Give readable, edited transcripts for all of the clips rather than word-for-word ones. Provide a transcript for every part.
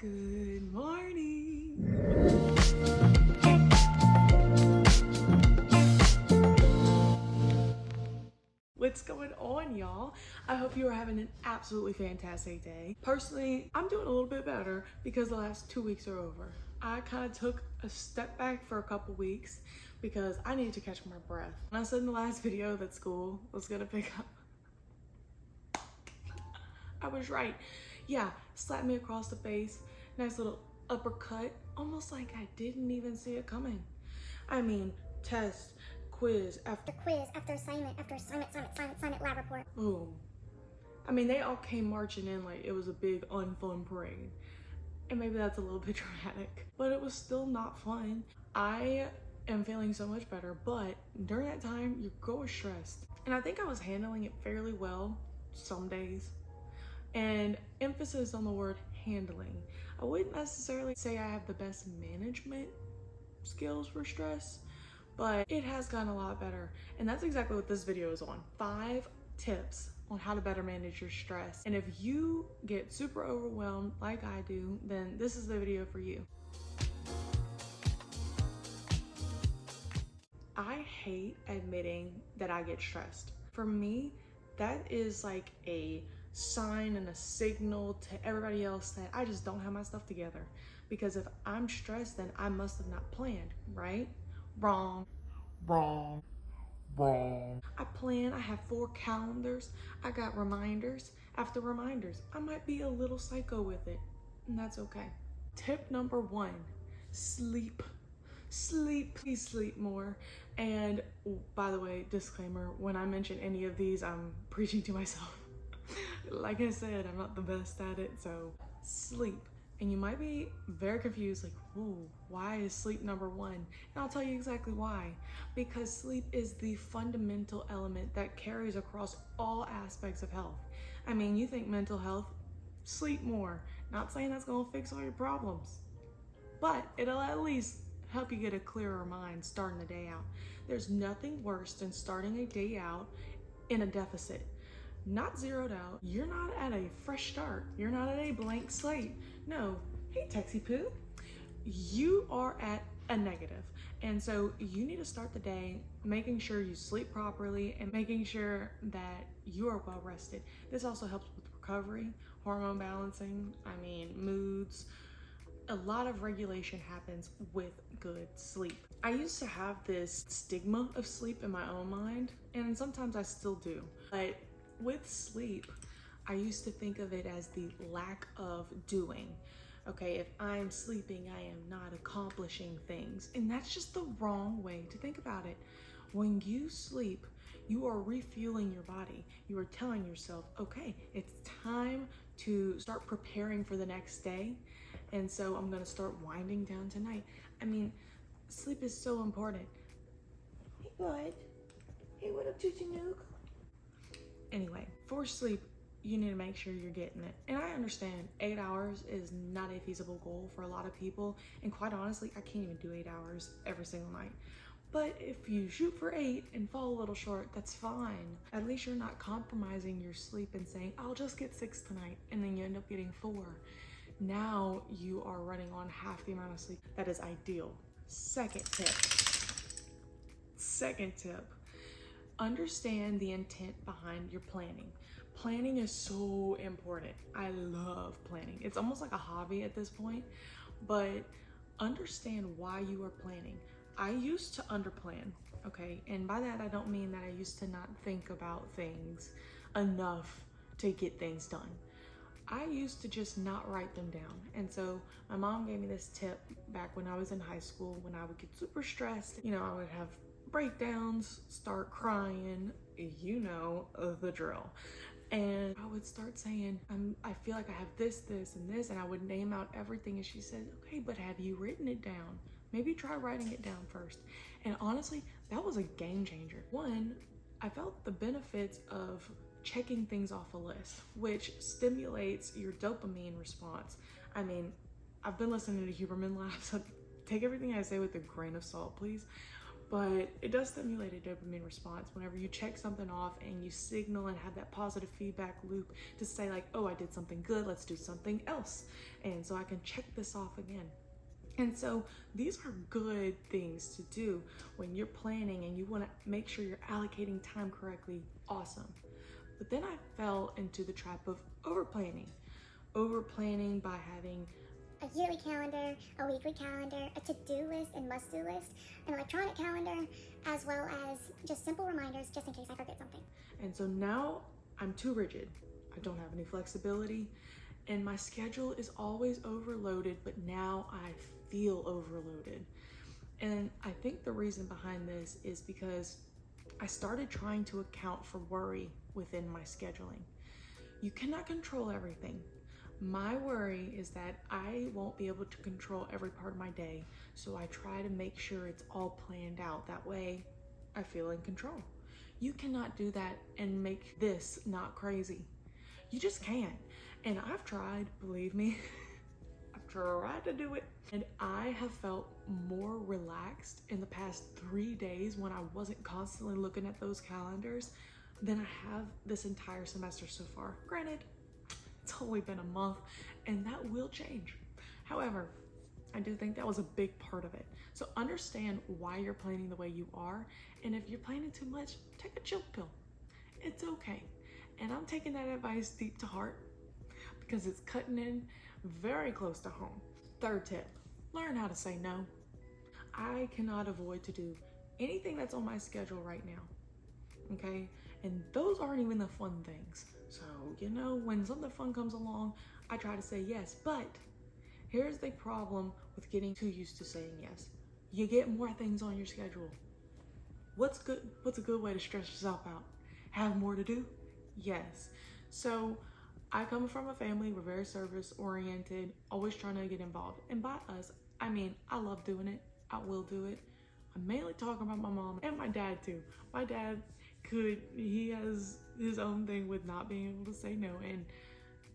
Good morning. What's going on, y'all? I hope you are having an absolutely fantastic day. Personally, I'm doing a little bit better because the last 2 weeks are over. I kind of took a step back for a couple weeks because I needed to catch my breath. And I said in the last video that school was gonna pick up. I was right. Yeah, slapped me across the face. Nice little uppercut, almost like I didn't even see it coming. I mean, test, quiz after quiz, after assignment, lab report. boom. I mean, they all came marching in like it was a big unfun parade. And maybe that's a little bit dramatic, but it was still not fun. I am feeling so much better, but during that time, your girl was stressed. And I think I was handling it fairly well some days. And emphasis on the word handling. I wouldn't necessarily say I have the best management skills for stress, but it has gotten a lot better. And that's exactly what this video is on. 5 tips on how to better manage your stress. And if you get super overwhelmed like I do, then this is the video for you. I hate admitting that I get stressed. For me, that is like a sign and a signal to everybody else that I just don't have my stuff together. Because if I'm stressed, then I must have not planned, right? Wrong. Wrong. Wrong. I plan, I have 4 calendars, I got reminders after reminders. I might be a little psycho with it, and that's okay. Tip number 1, sleep. Sleep, please sleep more. And by the way, disclaimer, when I mention any of these, I'm preaching to myself. Like I said, I'm not the best at it, so sleep. And you might be very confused, like, whoa, why is sleep number 1? And I'll tell you exactly why. Because sleep is the fundamental element that carries across all aspects of health. I mean, you think mental health, sleep more. Not saying that's gonna fix all your problems, but it'll at least help you get a clearer mind starting the day out. There's nothing worse than starting a day out in a deficit. Not zeroed out. You're not at a fresh start. You're not at a blank slate. No, hey Texie Poo. You are at a negative. And so you need to start the day making sure you sleep properly and making sure that you are well rested. This also helps with recovery, hormone balancing, moods. A lot of regulation happens with good sleep. I used to have this stigma of sleep in my own mind, and sometimes I still do. But with sleep, I used to think of it as the lack of doing. Okay, if I'm sleeping, I am not accomplishing things. And that's just the wrong way to think about it. When you sleep, you are refueling your body. You are telling yourself, okay, it's time to start preparing for the next day. And so I'm gonna start winding down tonight. I mean, sleep is so important. Hey, bud. Hey, what up, Tutu Nuke? Anyway, for sleep, you need to make sure you're getting it. And I understand 8 hours is not a feasible goal for a lot of people. And quite honestly, I can't even do 8 hours every single night. But if you shoot for 8 and fall a little short, that's fine. At least you're not compromising your sleep and saying, I'll just get 6 tonight, and then you end up getting 4. Now you are running on half the amount of sleep. That is ideal. Second tip, understand the intent behind your planning. Planning is so important. I love planning. It's almost like a hobby at this point, but understand why you are planning. I used to underplan, okay? And by that, I don't mean that I used to not think about things enough to get things done. I used to just not write them down. And so my mom gave me this tip back when I was in high school. When I would get super stressed, I would have breakdowns, start crying, the drill. And I would start saying, I feel like I have this, and this, and I would name out everything. And she said, okay, but have you written it down? Maybe try writing it down first. And honestly, that was a game changer. One, I felt the benefits of checking things off a list, which stimulates your dopamine response. I mean, I've been listening to Huberman Lab, so take everything I say with a grain of salt, please. but it does stimulate a dopamine response whenever you check something off and you signal and have that positive feedback loop to say like, oh, I did something good, let's do something else. And so I can check this off again. And so these are good things to do when you're planning and you want to make sure you're allocating time correctly. Awesome. But then I fell into the trap of over planning by having a yearly calendar, a weekly calendar, a to-do list and must-do list, an electronic calendar, as well as just simple reminders just in case I forget something. And so now I'm too rigid. I don't have any flexibility and my schedule is always overloaded, but now I feel overloaded. And I think the reason behind this is because I started trying to account for worry within my scheduling. You cannot control everything. My worry is that I won't be able to control every part of my day, so I try to make sure it's all planned out. That way I feel in control. You cannot do that and make this not crazy. You just can't. And I've tried, believe me, I've tried to do it. And I have felt more relaxed in the past 3 days when I wasn't constantly looking at those calendars than I have this entire semester so far. Granted, it's only been a month and that will change. However, I do think that was a big part of it. So understand why you're planning the way you are. And if you're planning too much, take a chill pill. It's okay. And I'm taking that advice deep to heart because it's cutting in very close to home. Third tip, learn how to say no. I cannot avoid to do anything that's on my schedule right now, okay? And those aren't even the fun things. So, when something fun comes along, I try to say yes, but here's the problem with getting too used to saying yes. You get more things on your schedule. What's a good way to stress yourself out? Have more to do? Yes. So I come from a family, we're very service oriented, always trying to get involved. And by us, I mean, I love doing it. I will do it. I'm mainly talking about my mom and my dad too. My dad he has his own thing with not being able to say no and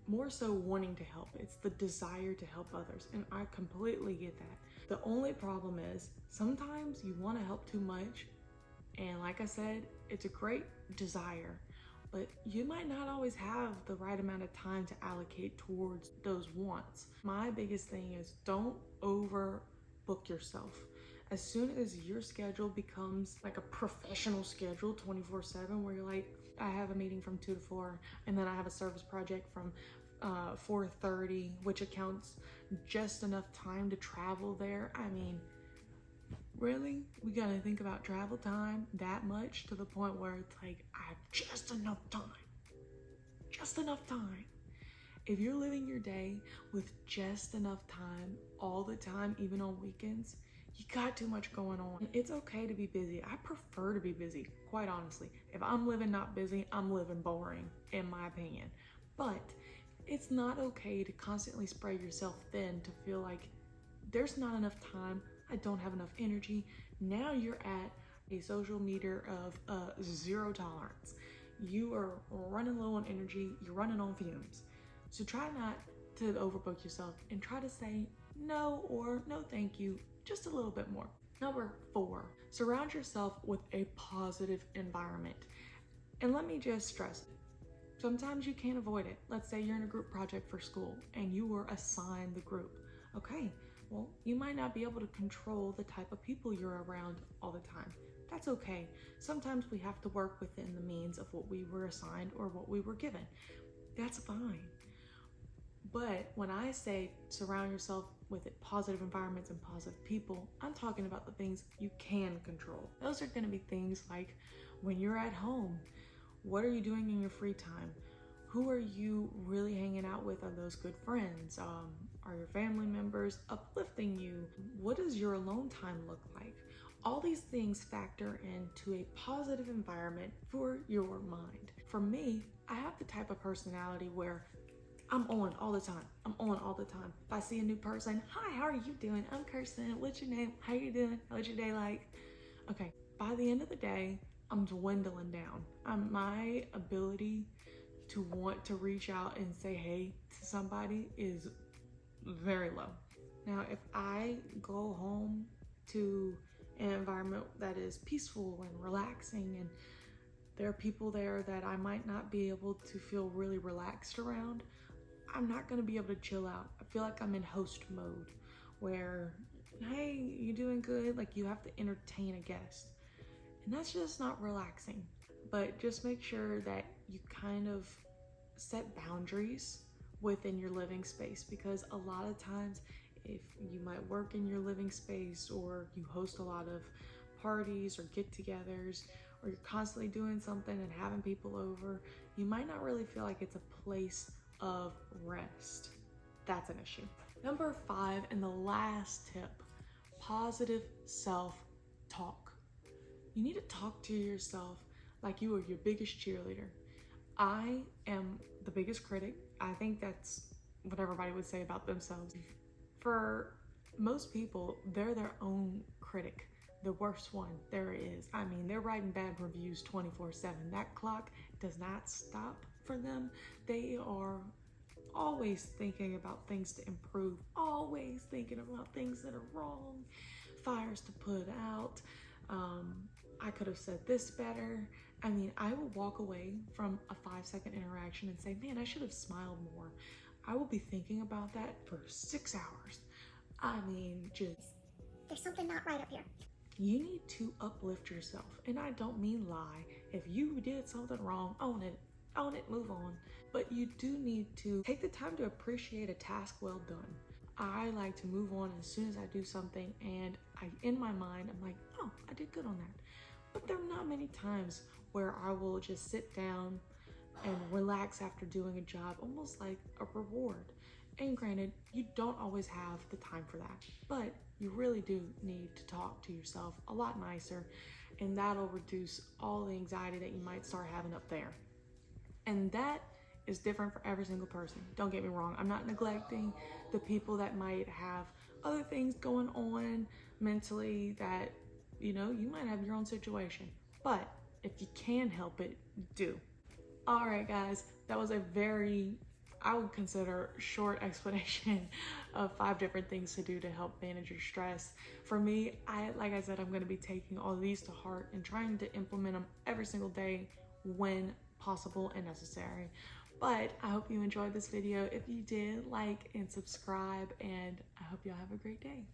more so wanting to help. It's the desire to help others. And I completely get that. The only problem is sometimes you want to help too much. And like I said, it's a great desire, but you might not always have the right amount of time to allocate towards those wants. My biggest thing is don't overbook yourself. As soon as your schedule becomes like a professional schedule 24/7 where you're like, I have a meeting from 2 to 4 and then I have a service project from 4:30, which accounts just enough time to travel there. I mean, really? We gotta think about travel time that much to the point where it's like, I have just enough time. Just enough time. If you're living your day with just enough time all the time, even on weekends, you got too much going on. It's okay to be busy. I prefer to be busy, quite honestly. If I'm living not busy, I'm living boring, in my opinion. But it's not okay to constantly spread yourself thin to feel like there's not enough time, I don't have enough energy. Now you're at a social meter of 0 tolerance. You are running low on energy, you're running on fumes. So try not to overbook yourself and try to say no or no thank you just a little bit more. Number 4, surround yourself with a positive environment. And let me just stress, sometimes you can't avoid it. Let's say you're in a group project for school and you were assigned the group. Okay, well, you might not be able to control the type of people you're around all the time. That's okay. Sometimes we have to work within the means of what we were assigned or what we were given. That's fine. But when I say surround yourself with positive environments and positive people, I'm talking about the things you can control. Those are going to be things like when you're at home, what are you doing in your free time? Who are you really hanging out with? Are those good friends? Are your family members uplifting you? What does your alone time look like? All these things factor into a positive environment for your mind. For me, I have the type of personality where I'm on all the time. I'm on all the time. If I see a new person, hi, how are you doing? I'm Kirsten. What's your name? How you doing? What's your day like? Okay, by the end of the day, I'm dwindling down. My ability to want to reach out and say hey to somebody is very low. Now, if I go home to an environment that is peaceful and relaxing, and there are people there that I might not be able to feel really relaxed around, I'm not gonna be able to chill out. I feel like I'm in host mode where, hey, you doing good? Like, you have to entertain a guest. And that's just not relaxing. But just make sure that you kind of set boundaries within your living space, because a lot of times if you might work in your living space, or you host a lot of parties or get-togethers, or you're constantly doing something and having people over, you might not really feel like it's a place of rest. That's an issue. Number 5, and the last tip, positive self-talk. You need to talk to yourself like you are your biggest cheerleader. I am the biggest critic. I think that's what everybody would say about themselves. For most people, they're their own critic, the worst one there is. I mean, they're writing bad reviews 24/7. That clock does not stop for them. They are always thinking about things to improve, always thinking about things that are wrong, fires to put out. I could have said this better. I mean, I will walk away from a 5-second interaction and say, man, I should have smiled more. I will be thinking about that for 6 hours. I mean, just, There's something not right up here. you need to uplift yourself. And I don't mean lie. If you did something wrong, own it, move on. But you do need to take the time to appreciate a task well done. I like to move on as soon as I do something, and in my mind, I'm like, oh, I did good on that. But there are not many times where I will just sit down and relax after doing a job, almost like a reward. And granted, you don't always have the time for that, but you really do need to talk to yourself a lot nicer, and that'll reduce all the anxiety that you might start having up there. And that is different for every single person. Don't get me wrong, I'm not neglecting the people that might have other things going on mentally that, you know, you might have your own situation. But if you can help it, do. All right, guys, that was a very, I would consider, short explanation of 5 different things to do to help manage your stress. For me, like I said, I'm going to be taking all these to heart and trying to implement them every single day when possible and necessary. But I hope you enjoyed this video. If you did, like and subscribe, and I hope y'all have a great day.